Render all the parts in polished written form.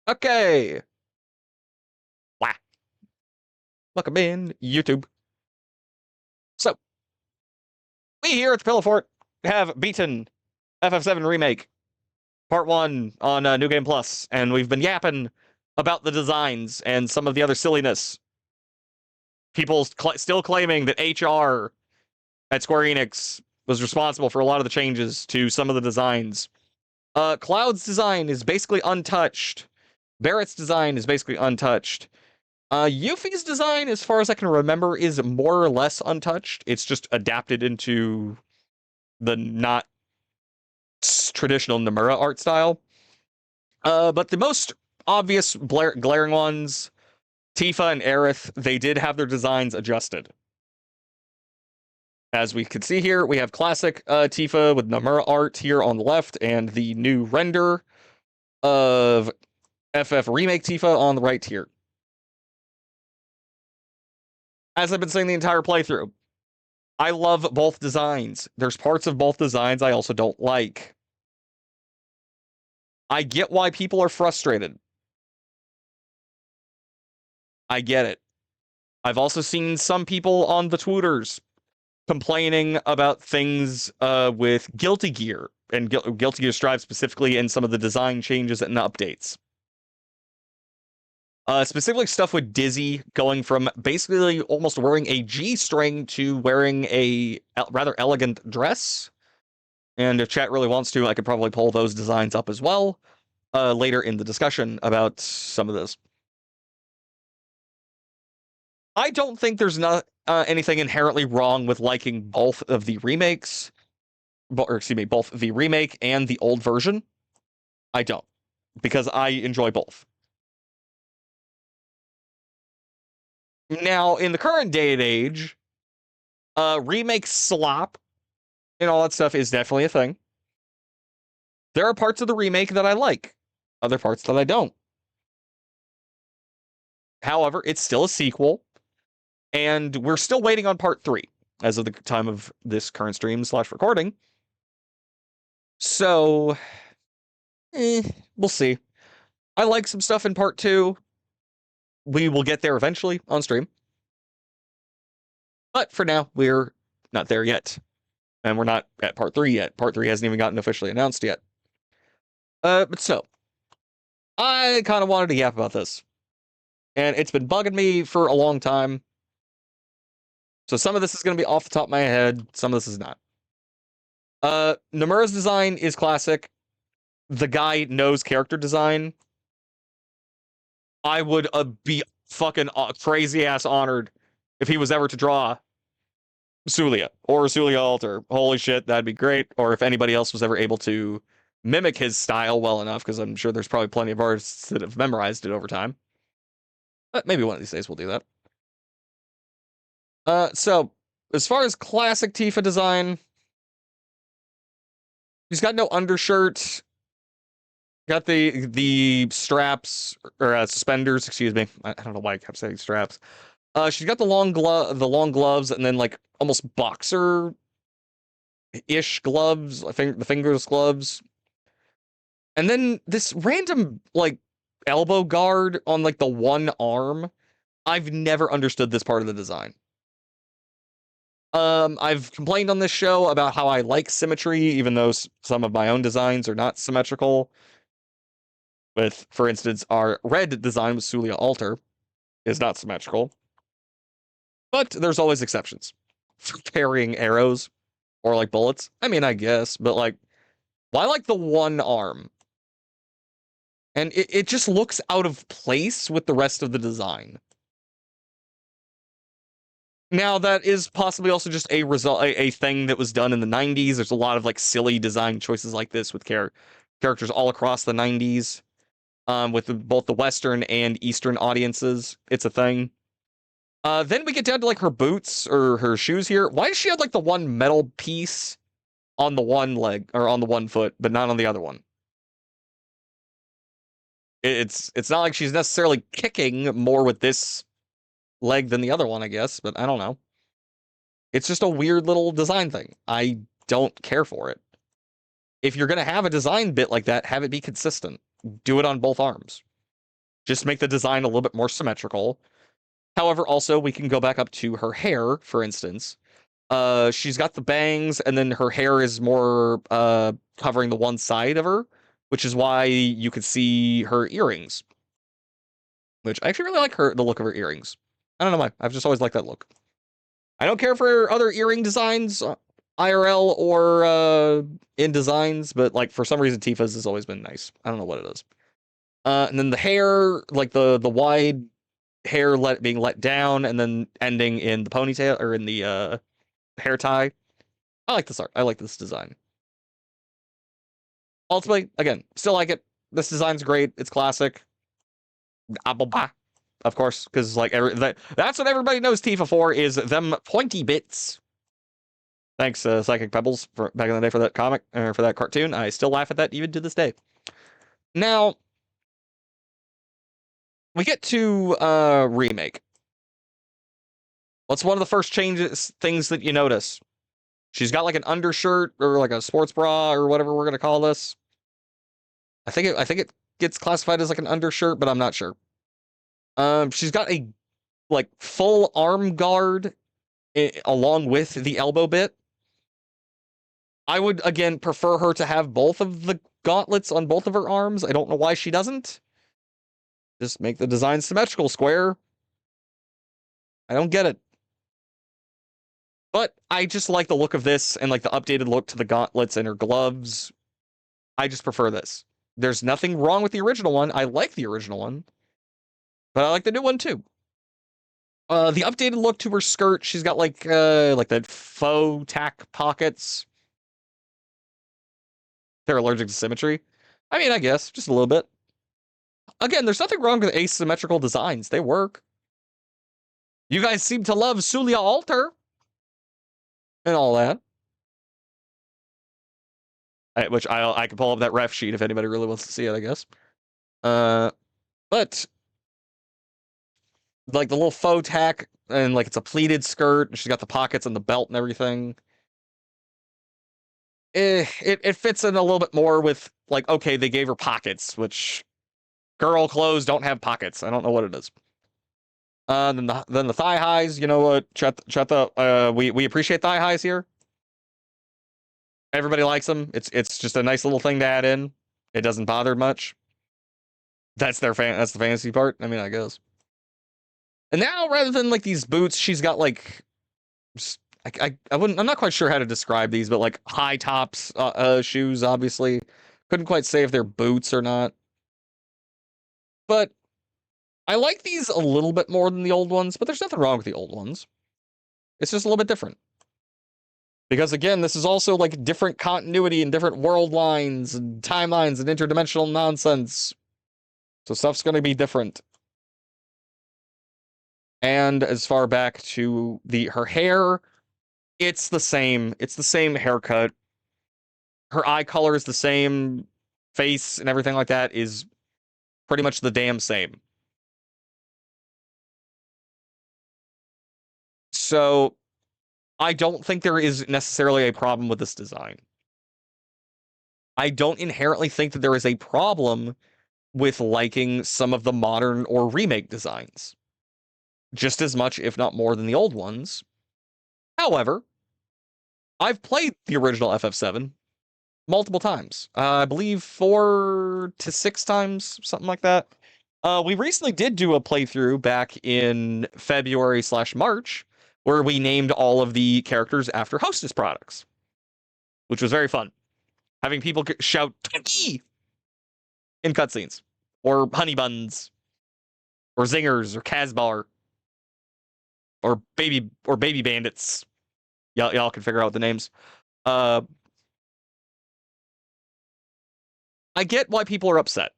Okay. Wow. Welcome in, YouTube. So, we here at the Pillow Fort have beaten FF7 Remake Part 1 on New Game Plus, and we've been yapping about the designs and some of the other silliness. People still claiming that HR at Square Enix was responsible for a lot of the changes to some of the designs. Cloud's design is basically untouched. Barrett's design is basically untouched. Yuffie's design, as far as I can remember, is more or less untouched. It's just adapted into the not traditional Nomura art style. But the most obvious glaring ones, Tifa and Aerith, they did have their designs adjusted. As we can see here, we have classic Tifa with Nomura art here on the left, and the new render of FF Remake Tifa on the right here. As I've been saying the entire playthrough, I love both designs. There's parts of both designs I also don't like. I get why people are frustrated. I get it. I've also seen some people on the Twitters complaining about things with Guilty Gear and Guilty Gear Strive specifically, and some of the design changes and updates. Specifically stuff with Dizzy going from basically almost wearing a G-string to wearing a rather elegant dress. And if chat really wants to, I could probably pull those designs up as well later in the discussion about some of this. I don't think there's not anything inherently wrong with liking both of the remakes, or excuse me, both the remake and the old version. I don't, because I enjoy both. Now, in the current day and age, remake slop and all that stuff is definitely a thing. There are parts of the remake that I like, other parts that I don't. However, it's still a sequel, and we're still waiting on part 3 as of the time of this current stream / recording. So, we'll see. I like some stuff in part 2. We will get there eventually on stream. But for now, we're not there yet. And we're not at part 3 yet. Part 3 hasn't even gotten officially announced yet. But so, I kind of wanted to yap about this. And it's been bugging me for a long time. So some of this is going to be off the top of my head. Some of this is not. Nomura's design is classic. The guy knows character design. I would be fucking crazy ass honored if he was ever to draw Sulia or Sulia Alter. Holy shit, that'd be great. Or if anybody else was ever able to mimic his style well enough, because I'm sure there's probably plenty of artists that have memorized it over time. But maybe one of these days we'll do that. So as far as classic Tifa design, he's got no undershirt. Got the straps or suspenders, excuse me. I don't know why I kept saying straps. She's got the long gloves, and then like almost boxer-ish gloves, the fingers gloves. And then this random like elbow guard on like the one arm. I've never understood this part of the design. I've complained on this show about how I like symmetry, even though some of my own designs are not symmetrical. With, for instance, our red design with Sulia Alter is not symmetrical. But there's always exceptions for carrying arrows or like bullets. I mean, I guess, but like, why like the one arm? And it just looks out of place with the rest of the design. Now, that is possibly also just a thing that was done in the 90s. There's a lot of like silly design choices like this with characters all across the 90s. With both the Western and Eastern audiences. It's a thing. Then we get down to like her boots or her shoes here. Why does she have like the one metal piece on the one leg or on the one foot, but not on the other one? It's not like she's necessarily kicking more with this leg than the other one, I guess, but I don't know. It's just a weird little design thing. I don't care for it. If you're going to have a design bit like that, have it be consistent. Do it on both arms. Just make the design a little bit more symmetrical. However, also we can go back up to her hair, for instance. She's got the bangs, and then her hair is more covering the one side of her, which is why you could see her earrings. Which I actually really like the look of her earrings. I don't know why. I've just always liked that look. I don't care for other earring designs, IRL or in designs, but like for some reason Tifa's has always been nice. I don't know what it is. And then the hair, like the wide hair being let down and then ending in the ponytail or in the hair tie. I like this art. I like this design. Ultimately, again, still like it. This design's great. It's classic. Of course, because like that's what everybody knows Tifa for is them pointy bits. Thanks, Psychic Pebbles, for back in the day for that comic or for that cartoon. I still laugh at that even to this day. Now we get to remake. What's one of the first things that you notice? She's got like an undershirt or like a sports bra or whatever we're gonna call this. I think it gets classified as like an undershirt, but I'm not sure. She's got a like full arm guard along with the elbow bit. I would again prefer her to have both of the gauntlets on both of her arms. I don't know why she doesn't. Just make the design symmetrical, Square. I don't get it. But I just like the look of this and like the updated look to the gauntlets and her gloves. I just prefer this. There's nothing wrong with the original one. I like the original one. But I like the new one too. The updated look to her skirt, she's got like that faux tack pockets. They're allergic to symmetry. I mean, I guess just a little bit. Again, there's nothing wrong with asymmetrical designs. They work. You guys seem to love Sulia Alter and all that. Which I can pull up that ref sheet if anybody really wants to see it, I guess. But like the little faux tack and like it's a pleated skirt and she's got the pockets and the belt and everything. It fits in a little bit more with like, okay, they gave her pockets, which girl clothes don't have pockets. I don't know what it is. Then the thigh highs, you know what? We appreciate thigh highs here. Everybody likes them. It's just a nice little thing to add in. It doesn't bother much. That's the fantasy part. I mean, I guess. And now rather than like these boots, she's got like I'm not quite sure how to describe these, but like high tops shoes, obviously. Couldn't quite say if they're boots or not. But I like these a little bit more than the old ones, but there's nothing wrong with the old ones. It's just a little bit different. Because again, this is also like different continuity and different world lines and timelines and interdimensional nonsense. So stuff's going to be different. And as far back to her hair, it's the same. It's the same haircut. Her eye color is the same. Face and everything like that is pretty much the damn same. So I don't think there is necessarily a problem with this design. I don't inherently think that there is a problem with liking some of the modern or remake designs. Just as much, if not more, than the old ones. However, I've played the original FF7 multiple times. I believe 4 to 6 times, something like that. We recently did do a playthrough back in February/March where we named all of the characters after Hostess products, which was very fun. Having people shout Twinkie in cutscenes, or Honey Buns, or Zingers, or Casbar, or Baby Bandits. Y'all can figure out the names. I get why people are upset.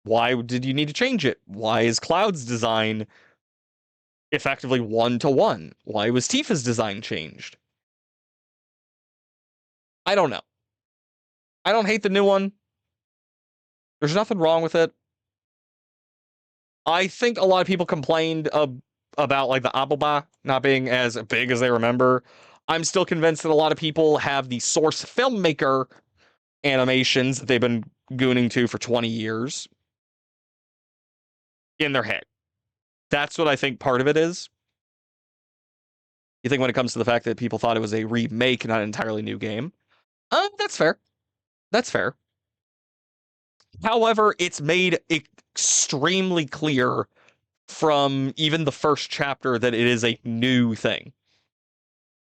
Why did you need to change it? Why is Cloud's design effectively 1-to-1? Why was Tifa's design changed? I don't know. I don't hate the new one. There's nothing wrong with it. I think a lot of people complained about like the Appleba not being as big as they remember. I'm still convinced that a lot of people have the source filmmaker animations that they've been gooning to for 20 years. in their head. That's what I think part of it is. You think when it comes to the fact that people thought it was a remake, not an entirely new game. That's fair. That's fair. However, it's made extremely clear from even the first chapter that it is a new thing,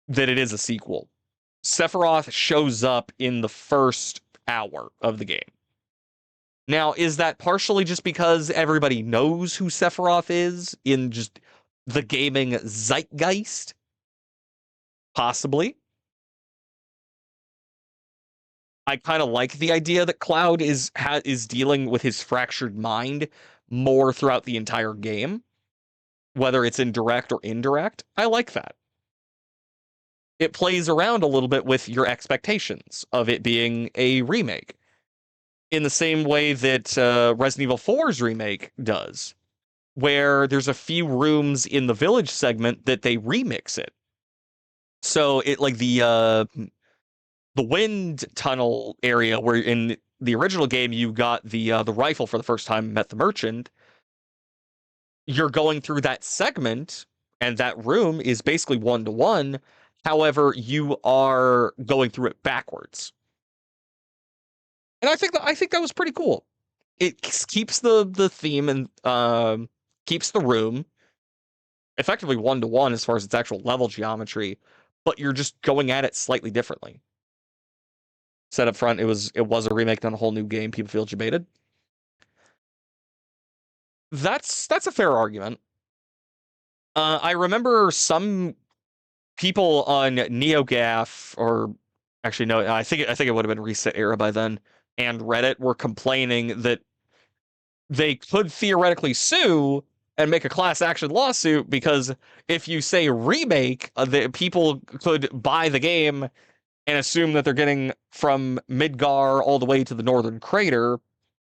that it is a sequel. Sephiroth shows up in the first hour of the game. Now, is that partially just because everybody knows who Sephiroth is in just the gaming zeitgeist? Possibly. I kind of like the idea that Cloud is dealing with his fractured mind more throughout the entire game, whether it's in direct or indirect. I like that. It plays around a little bit with your expectations of it being a remake, in the same way that Resident Evil 4's remake does, where there's a few rooms in the village segment that they remix it. So it like the wind tunnel area where in the original game you got the rifle for the first time, met the merchant. You're going through that segment, and that room is basically 1-to-1. However, you are going through it backwards, and I think that was pretty cool. It keeps the theme and keeps the room effectively 1-to-1 as far as its actual level geometry, but you're just going at it slightly differently. Said up front, it was a remake, not a whole new game. People feel debated. That's a fair argument. I remember some people on NeoGAF, or actually no, I think it would have been Reset Era by then, and Reddit were complaining that they could theoretically sue and make a class action lawsuit because if you say remake, the people could buy the game and assume that they're getting from Midgar all the way to the Northern Crater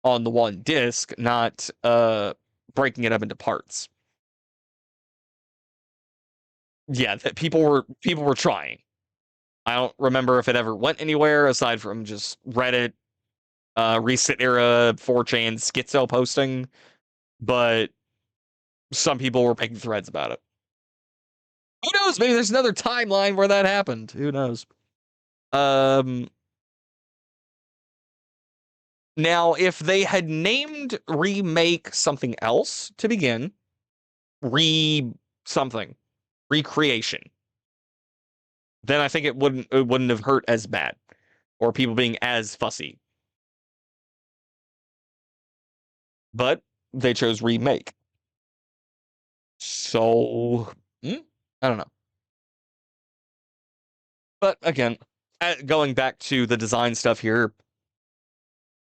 on the one disc, not breaking it up into parts. Yeah, that people were trying. I don't remember if it ever went anywhere aside from just Reddit, Reset Era, 4chan schizo posting, but some people were making threads about it. Who knows? Maybe there's another timeline where that happened. Who knows? Um, Now, if they had named remake something else to begin, re something, recreation, then I think it wouldn't have hurt as bad, or people being as fussy. But they chose remake. So, I don't know. But again, going back to the design stuff here,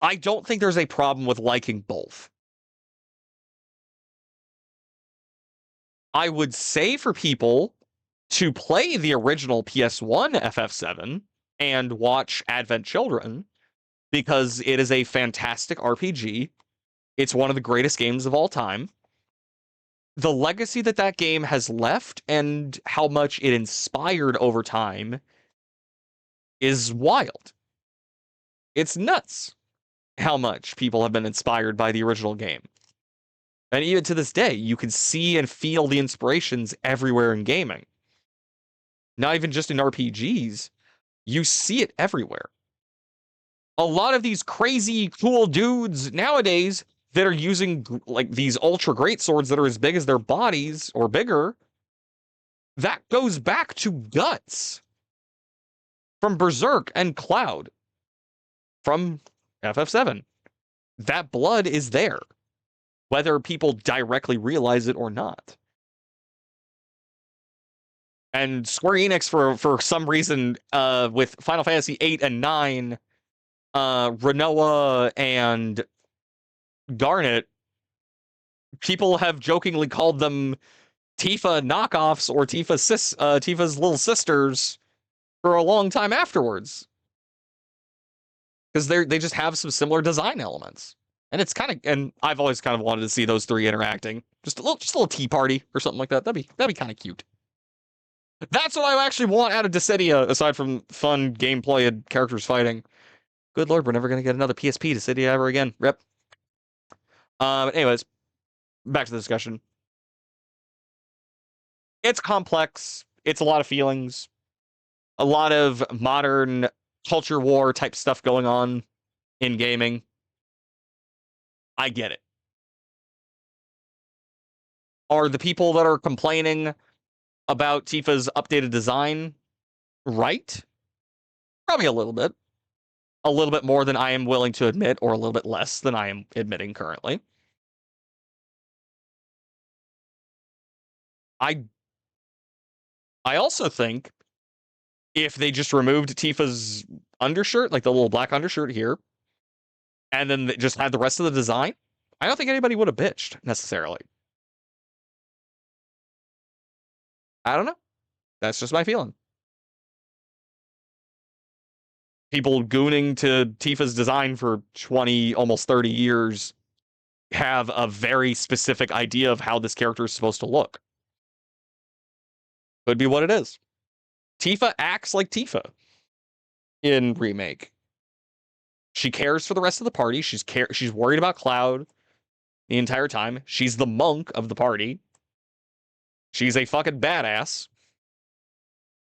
I don't think there's a problem with liking both. I would say for people to play the original PS1 FF7 and watch Advent Children because it is a fantastic RPG. It's one of the greatest games of all time. The legacy that that game has left and how much it inspired over time is wild. It's nuts how much people have been inspired by the original game. And even to this day, you can see and feel the inspirations everywhere in gaming. Not even just in RPGs, you see it everywhere. A lot of these crazy cool dudes nowadays that are using like these ultra great swords that are as big as their bodies or bigger, that goes back to Guts from Berserk and Cloud from FF7. That blood is there, whether people directly realize it or not. And Square Enix, for some reason, with Final Fantasy 8 and 9, Renoa and Garnet, people have jokingly called them Tifa knockoffs or Tifa's little sisters for a long time afterwards, because they just have some similar design elements, and it's kind of, and I've always kind of wanted to see those three interacting, just a little tea party or something like that. That'd be kind of cute. That's what I actually want out of Dissidia, aside from fun gameplay and characters fighting. Good lord, we're never gonna get another PSP Dissidia ever again. Rip. Anyways, back to the discussion. It's complex. It's a lot of feelings, a lot of modern culture war type stuff going on in gaming. I get it. Are the people that are complaining about Tifa's updated design right? Probably a little bit. A little bit more than I am willing to admit, or a little bit less than I am admitting currently. I also think if they just removed Tifa's undershirt, like the little black undershirt here, and then they just had the rest of the design, I don't think anybody would have bitched necessarily. I don't know. That's just my feeling. People gooning to Tifa's design for 20, almost 30 years have a very specific idea of how this character is supposed to look. Could be what it is. Tifa acts like Tifa in Remake. She cares for the rest of the party. She's worried about Cloud the entire time. She's the monk of the party. She's a fucking badass.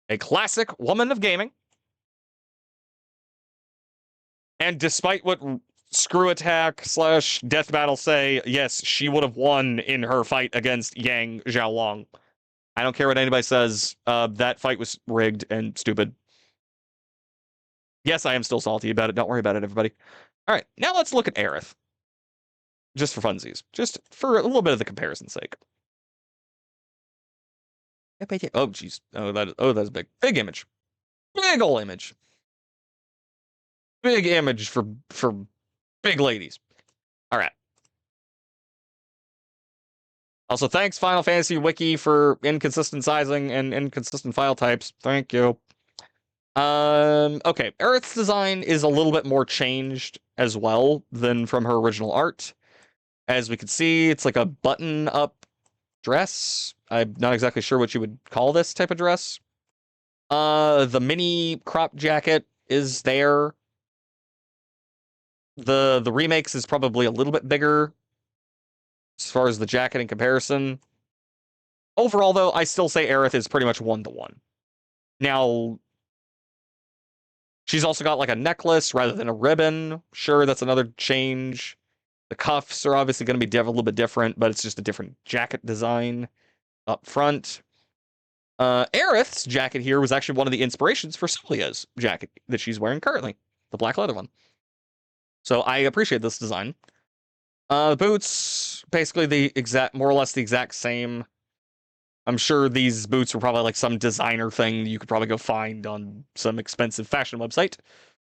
A classic woman of gaming. And despite what Screw Attack / Death Battle say, yes, she would have won in her fight against Yang Xiaolong. I don't care what anybody says. That fight was rigged and stupid. Yes, I am still salty about it. Don't worry about it, everybody. All right, now let's look at Aerith. Just for funsies. Just for a little bit of the comparison's sake. Oh, jeez. That's big. Big image. Big ol' image. Big image for big ladies. All right. Also, thanks Final Fantasy Wiki for inconsistent sizing and inconsistent file types. Thank you. Okay. Aerith's design is a little bit more changed as well than from her original art. As we can see, it's like a button-up dress. I'm not exactly sure what you would call this type of dress. The mini crop jacket is there. The remakes is probably a little bit bigger as far as the jacket in comparison. Overall, though, I still say Aerith is pretty much 1-to-1. Now, she's also got like a necklace rather than a ribbon. Sure, that's another change. The cuffs are obviously going to be a little bit different, but it's just a different jacket design up front. Aerith's jacket here was actually one of the inspirations for Solia's jacket that she's wearing currently, the black leather one. So I appreciate this design. Boots, basically more or less the exact same. I'm sure these boots were probably like some designer thing you could probably go find on some expensive fashion website,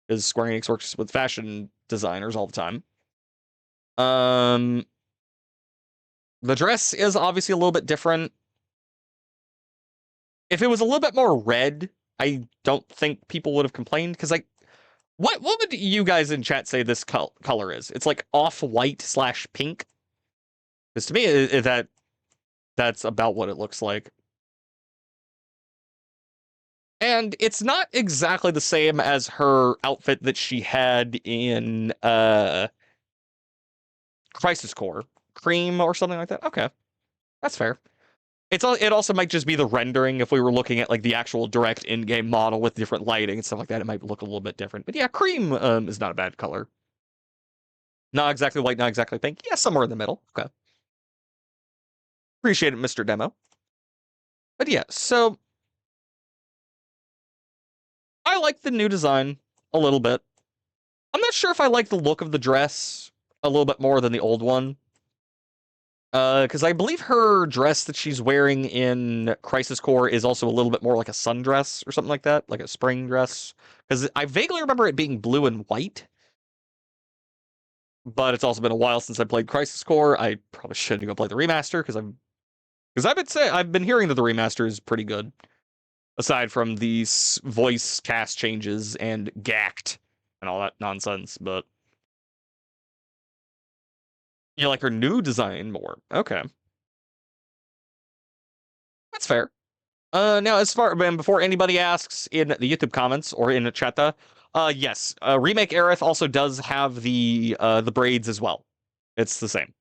because Square Enix works with fashion designers all the time. The dress is obviously a little bit different. If it was a little bit more red, I don't think people would have complained, because like, what would you guys in chat say this color is? It's like off-white / pink. Because to me, that's about what it looks like. And it's not exactly the same as her outfit that she had in Crisis Core. Cream or something like that. Okay. That's fair. It also might just be the rendering. If we were looking at like the actual direct in-game model with different lighting and stuff like that, it might look a little bit different. But yeah, cream is not a bad color. Not exactly white, not exactly pink. Yeah, somewhere in the middle. Okay. Appreciate it, Mr. Demo. But yeah, so I like the new design a little bit. I'm not sure if I like the look of the dress a little bit more than the old one. Because I believe her dress that she's wearing in Crisis Core is also a little bit more like a sundress or something like that, like a spring dress. Because I vaguely remember it being blue and white. But it's also been a while since I played Crisis Core. I probably should go play the remaster because I've been hearing that the remaster is pretty good. Aside from these voice cast changes and gacked and all that nonsense, but you like her new design more. Okay. That's fair. Now before anybody asks in the YouTube comments or in the chat, yes, Remake Aerith also does have the braids as well. It's the same.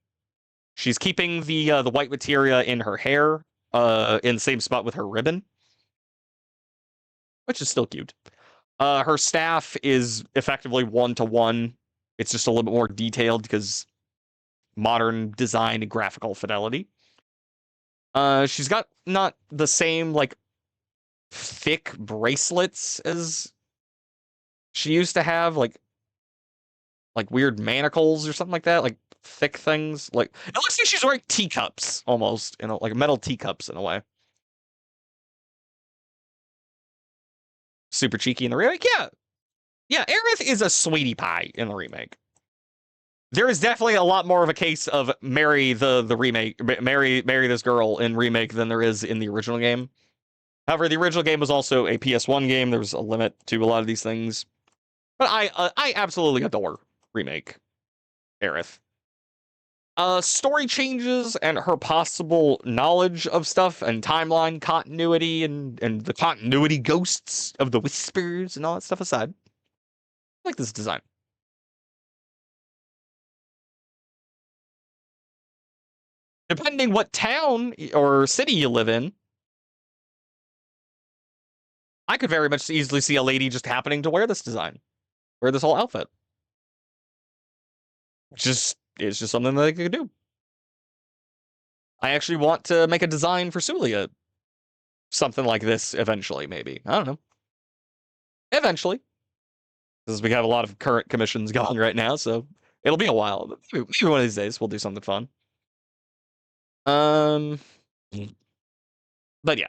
She's keeping the white materia in her hair, in the same spot with her ribbon, which is still cute. Her staff is effectively 1-to-1. It's just a little bit more detailed because modern design and graphical fidelity. She's got not the same like thick bracelets as she used to have, like weird manacles or something like that, like thick things. Like it looks like she's wearing teacups almost, like metal teacups in a way. Super cheeky in the remake. Yeah, yeah. Aerith is a sweetie pie in the remake. There is definitely a lot more of a case of marry the remake, marry this girl in remake than there is in the original game. However, the original game was also a PS1 game. There was a limit to a lot of these things, but I absolutely adore remake Aerith. Story changes and her possible knowledge of stuff and timeline continuity and the continuity ghosts of the whispers and all that stuff aside, I like this design. Depending what town or city you live in, I could very much easily see a lady just happening to wear this design, wear this whole outfit. Just it's just something that they could do. I actually want to make a design for Sulia, something like this eventually. Maybe I don't know. Eventually, because we have a lot of current commissions going right now, so it'll be a while. But maybe one of these days we'll do something fun. Um, but yeah,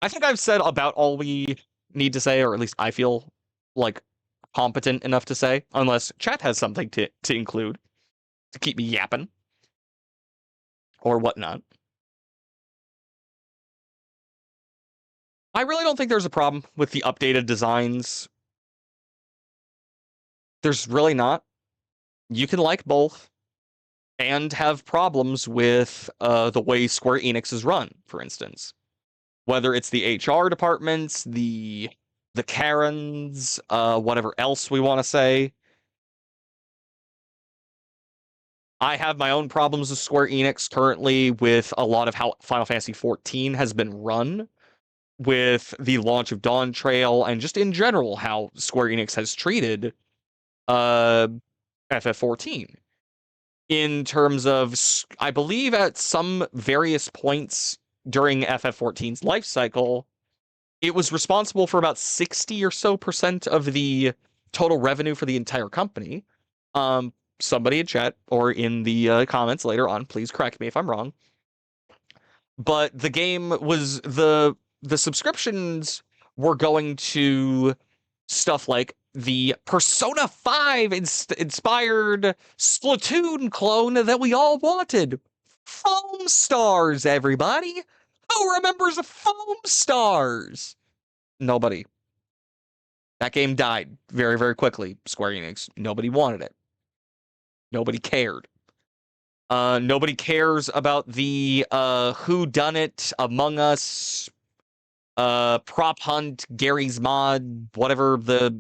I think I've said about all we need to say, or at least I feel like competent enough to say, unless chat has something to include to keep me yapping or whatnot. I really don't think there's a problem with the updated designs. There's really not. You can like both and have problems with the way Square Enix is run, for instance. Whether it's the HR departments, the Karens, whatever else we want to say. I have my own problems with Square Enix currently with a lot of how Final Fantasy XIV has been run, with the launch of Dawn Trail, and just in general how Square Enix has treated uh, FF14. In terms of, I believe at some various points during FF14's life cycle, it was responsible for about 60 or so percent of the total revenue for the entire company. Somebody in chat or in the comments later on, please correct me if I'm wrong. But the game was the subscriptions were going to stuff like the Persona 5 inspired Splatoon clone that we all wanted. Foam Stars, everybody. Who remembers the Foam Stars? Nobody. That game died very, very quickly, Square Enix. Nobody wanted it. Nobody cared. Nobody cares about the Who Done It, Among Us, Prop Hunt, Gary's Mod, whatever the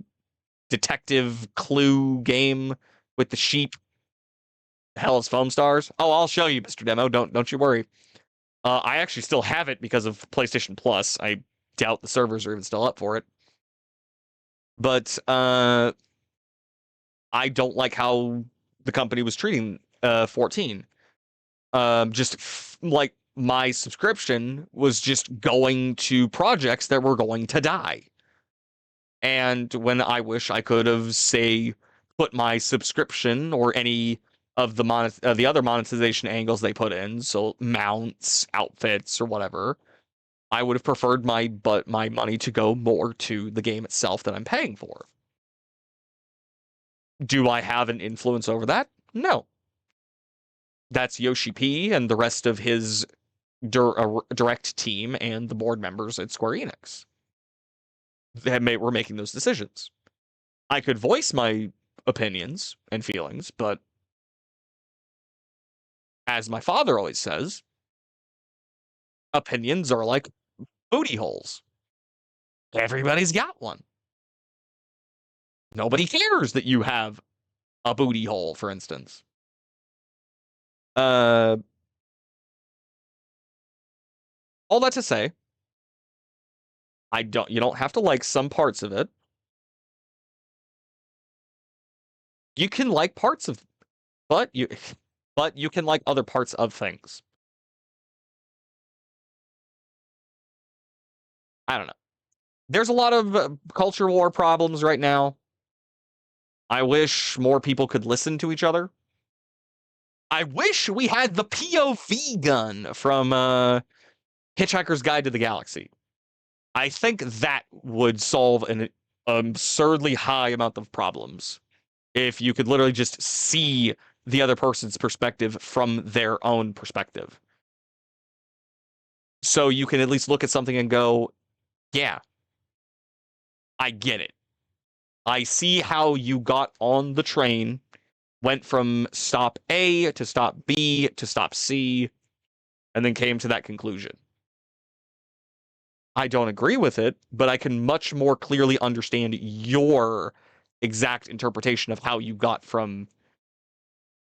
detective clue game with the sheep. Hell is Foam Stars. Oh, I'll show you, Mr. Demo. Don't you worry. I actually still have it because of PlayStation Plus. I doubt the servers are even still up for it. But I don't like how the company was treating 14. Like my subscription was just going to projects that were going to die. And when I wish I could have, say, put my subscription or any of the other monetization angles they put in, so mounts, outfits, or whatever, I would have preferred my money to go more to the game itself that I'm paying for. Do I have an influence over that? No. That's Yoshi P and the rest of his direct team and the board members at Square Enix. Were making those decisions. I could voice my opinions and feelings, but as my father always says, opinions are like booty holes. Everybody's got one. Nobody cares that you have a booty hole, for instance. Uh, all that to say, you don't have to like some parts of it. You can like parts of, but you, but you can like other parts of things. I don't know. There's a lot of culture war problems right now. I wish more people could listen to each other. I wish we had the POV gun from Hitchhiker's Guide to the Galaxy. I think that would solve an absurdly high amount of problems if you could literally just see the other person's perspective from their own perspective. So you can at least look at something and go, yeah, I get it. I see how you got on the train, went from stop A to stop B to stop C, and then came to that conclusion. I don't agree with it, but I can much more clearly understand your exact interpretation of how you got from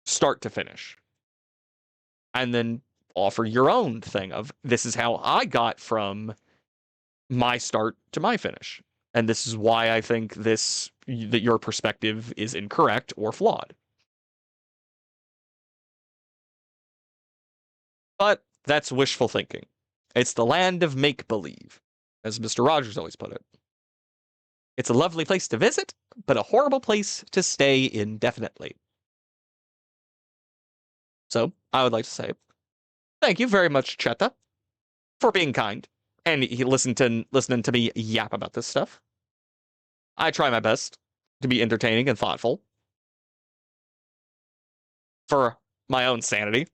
start to finish. And then offer your own thing of this is how I got from my start to my finish. And this is why I think that your perspective is incorrect or flawed. But that's wishful thinking. It's the land of make believe, as Mr. Rogers always put it. It's a lovely place to visit, but a horrible place to stay indefinitely. So I would like to say thank you very much, Cheta, for being kind and he listening to me yap about this stuff. I try my best to be entertaining and thoughtful for my own sanity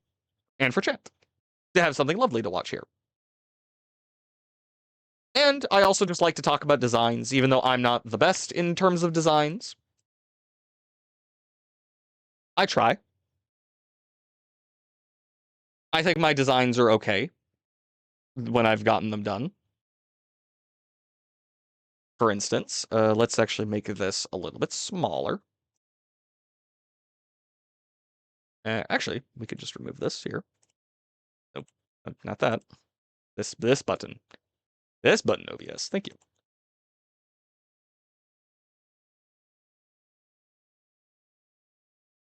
and for chat to have something lovely to watch here. And I also just like to talk about designs, even though I'm not the best in terms of designs. I try. I think my designs are okay when I've gotten them done. For instance, let's actually make this a little bit smaller. Actually, we could just remove this here. Nope, not that. This button. This button, OBS. Thank you.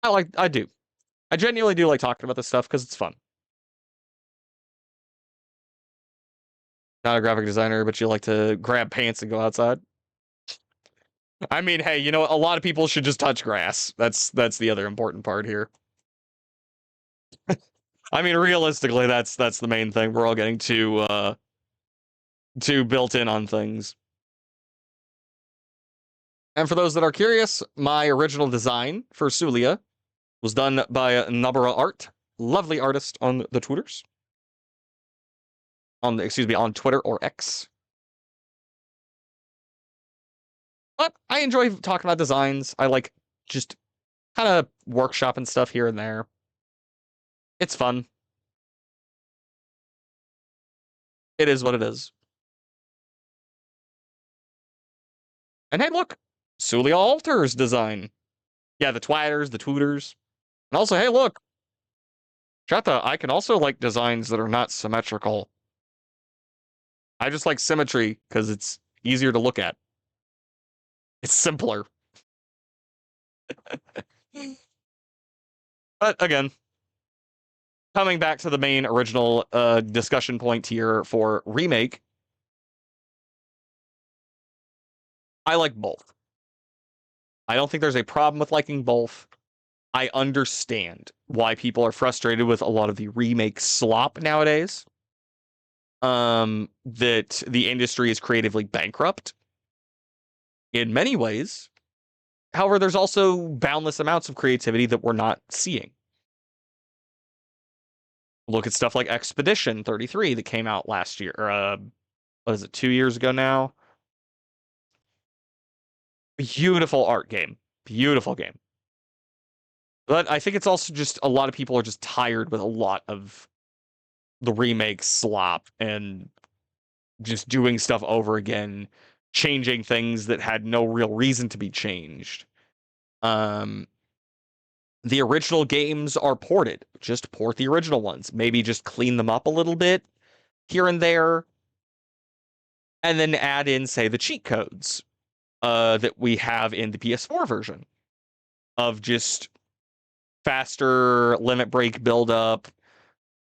I do. I genuinely do like talking about this stuff because it's fun. Not a graphic designer, but you like to grab pants and go outside. I mean, hey, you know, a lot of people should just touch grass. That's the other important part here. I mean, realistically, that's the main thing. We're all getting too built in on things. And for those that are curious, my original design for Sulia was done by Nabara Art, lovely artist on the Twitters. On Twitter or X. But I enjoy talking about designs. I like just kind of workshopping stuff here and there. It's fun. It is what it is. And hey, look, Sulia Alters design. Yeah, the twatters, the tooters. And also, hey, look, Chata, I can also like designs that are not symmetrical. I just like symmetry because it's easier to look at. It's simpler. But again, coming back to the main original discussion point here for remake, I like both. I don't think there's a problem with liking both. I understand why people are frustrated with a lot of the remake slop nowadays. That the industry is creatively bankrupt in many ways. However, there's also boundless amounts of creativity that we're not seeing. Look at stuff like Expedition 33 that came out last year. What is it, 2 years ago now? Beautiful art game. Beautiful game. But I think it's also just a lot of people are just tired with a lot of the remake slop and just doing stuff over again, changing things that had no real reason to be changed. Um, the original games are ported. Just port the original ones. Maybe just clean them up a little bit here and there, and then add in, say, the cheat codes that we have in the PS4 version of just faster limit break buildup,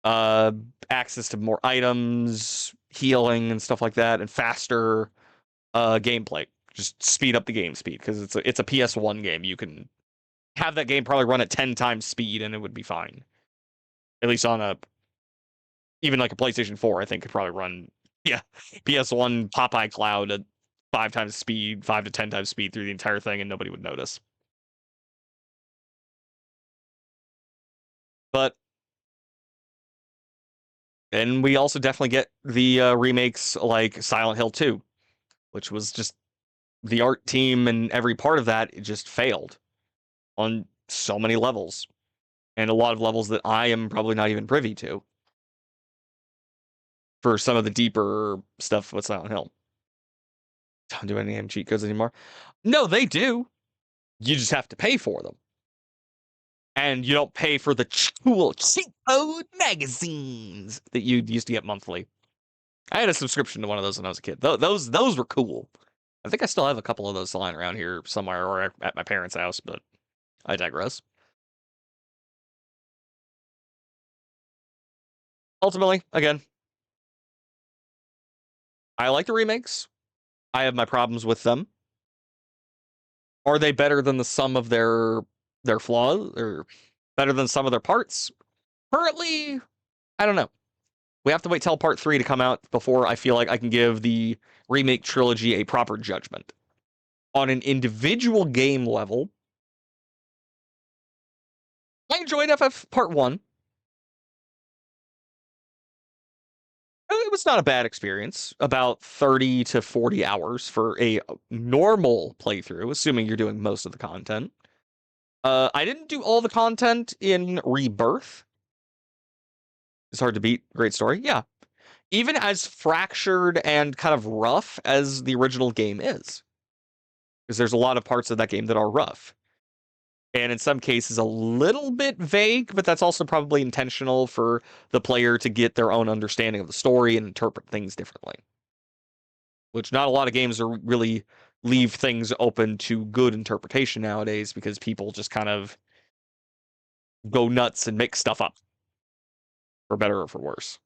uh, access to more items, healing, and stuff like that, and faster gameplay. Just speed up the game speed because it's a PS1 game. You can have that game probably run at 10 times speed and it would be fine. At least on a even like a PlayStation 4, I think could probably run PS1 Popeye Cloud at 5 times speed, 5 to 10 times speed through the entire thing, and nobody would notice. But then we also definitely get the remakes like Silent Hill 2, which was just the art team and every part of that, it just failed on so many levels, and a lot of levels that I am probably not even privy to for some of the deeper stuff with Silent Hill. Don't do any damn cheat codes anymore. No, they do. You just have to pay for them. And you don't pay for the cool cheat code magazines that you used to get monthly. I had a subscription to one of those when I was a kid. Those were cool. I think I still have a couple of those lying around here somewhere or at my parents' house, but I digress. Ultimately, again, I like the remakes. I have my problems with them. Are they better than the sum of their flaws or better than some of their parts? Currently, I don't know. We have to wait till part 3 to come out before I feel like I can give the remake trilogy a proper judgment. On an individual game level, I enjoyed FF Part 1. It was not a bad experience. About 30 to 40 hours for a normal playthrough, assuming you're doing most of the content. I didn't do all the content in Rebirth. It's hard to beat. Great story. Yeah. Even as fractured and kind of rough as the original game is. Because there's a lot of parts of that game that are rough. And in some cases, a little bit vague, but that's also probably intentional for the player to get their own understanding of the story and interpret things differently. Which not a lot of games are really leave things open to good interpretation nowadays because people just kind of go nuts and make stuff up, for better or for worse.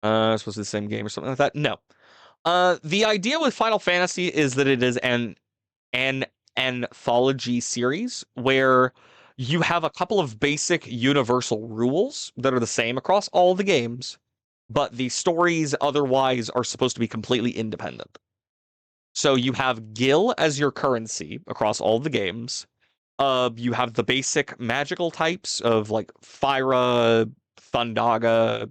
Supposed to be the same game or something like that? No. The idea with Final Fantasy is that it is an anthology series where you have a couple of basic universal rules that are the same across all the games, but the stories otherwise are supposed to be completely independent. So you have Gil as your currency across all the games. You have the basic magical types of like Fyra, Thundaga,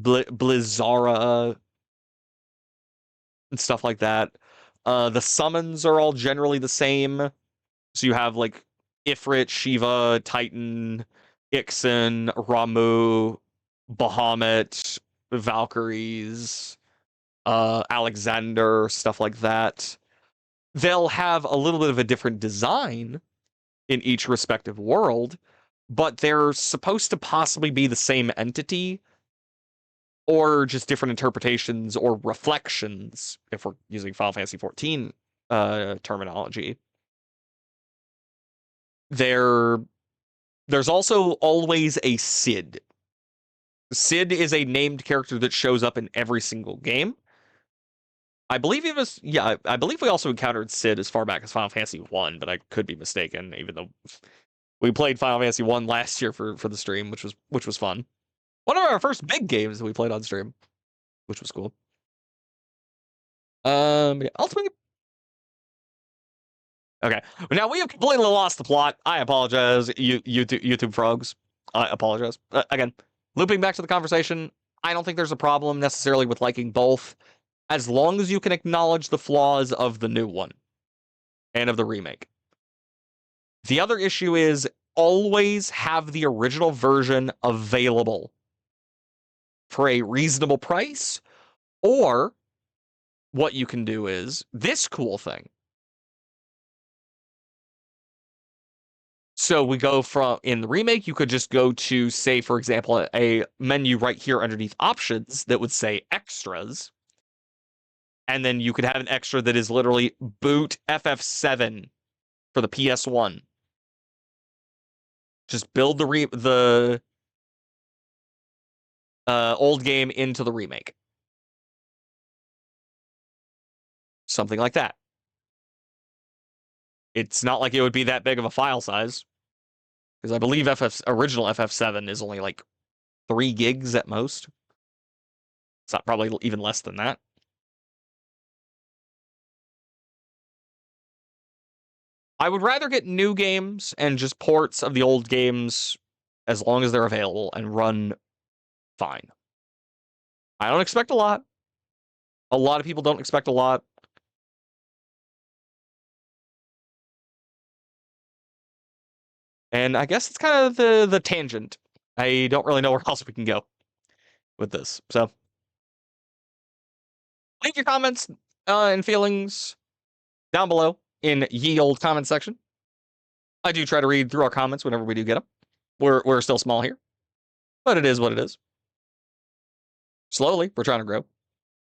Blizzara, and stuff like that. The summons are all generally the same. So you have like Ifrit, Shiva, Titan, Ixen, Ramu, Bahamut, Valkyries, Alexander, stuff like that. They'll have a little bit of a different design in each respective world, but they're supposed to possibly be the same entity or just different interpretations or reflections, if we're using Final Fantasy XIV terminology. There's also always a Cid. Cid is a named character that shows up in every single game. I believe I believe we also encountered Cid as far back as Final Fantasy 1, but I could be mistaken, even though we played Final Fantasy 1 last year for the stream, which was fun. One of our first big games that we played on stream, which was cool. Yeah, ultimately. Okay. Now we have completely lost the plot. I apologize, YouTube frogs. I apologize. Again, looping back to the conversation, I don't think there's a problem necessarily with liking both, as long as you can acknowledge the flaws of the new one and of the remake. The other issue is always have the original version available for a reasonable price, or what you can do is this cool thing. So we go from, in the remake, you could just go to, say, for example, a menu right here underneath options that would say extras. And then you could have an extra that is literally boot FF7 for the PS1. Just build the old game into the remake. Something like that. It's not like it would be that big of a file size, because I believe original FF7 is only like 3 gigs at most. It's not probably even less than that. I would rather get new games and just ports of the old games as long as they're available and run fine. I don't expect a lot. A lot of people don't expect a lot. And I guess it's kind of the tangent. I don't really know where else we can go with this. So leave your comments and feelings down below in ye old comment section. I do try to read through our comments whenever we do get them. We're still small here, but it is what it is. Slowly, we're trying to grow,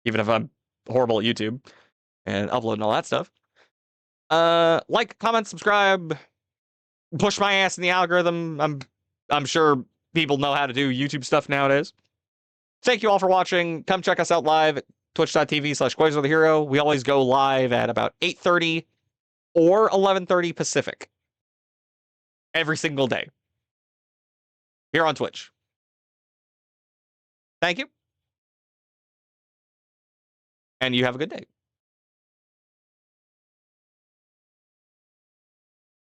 even if I'm horrible at YouTube and uploading all that stuff. Like, comment, subscribe, push my ass in the algorithm. I'm sure people know how to do YouTube stuff nowadays. Thank you all for watching. Come check us out live at twitch.tv/Quasar the Hero. We always go live at about 8:30 or 11:30 Pacific every single day here on Twitch. Thank you. And you have a good day.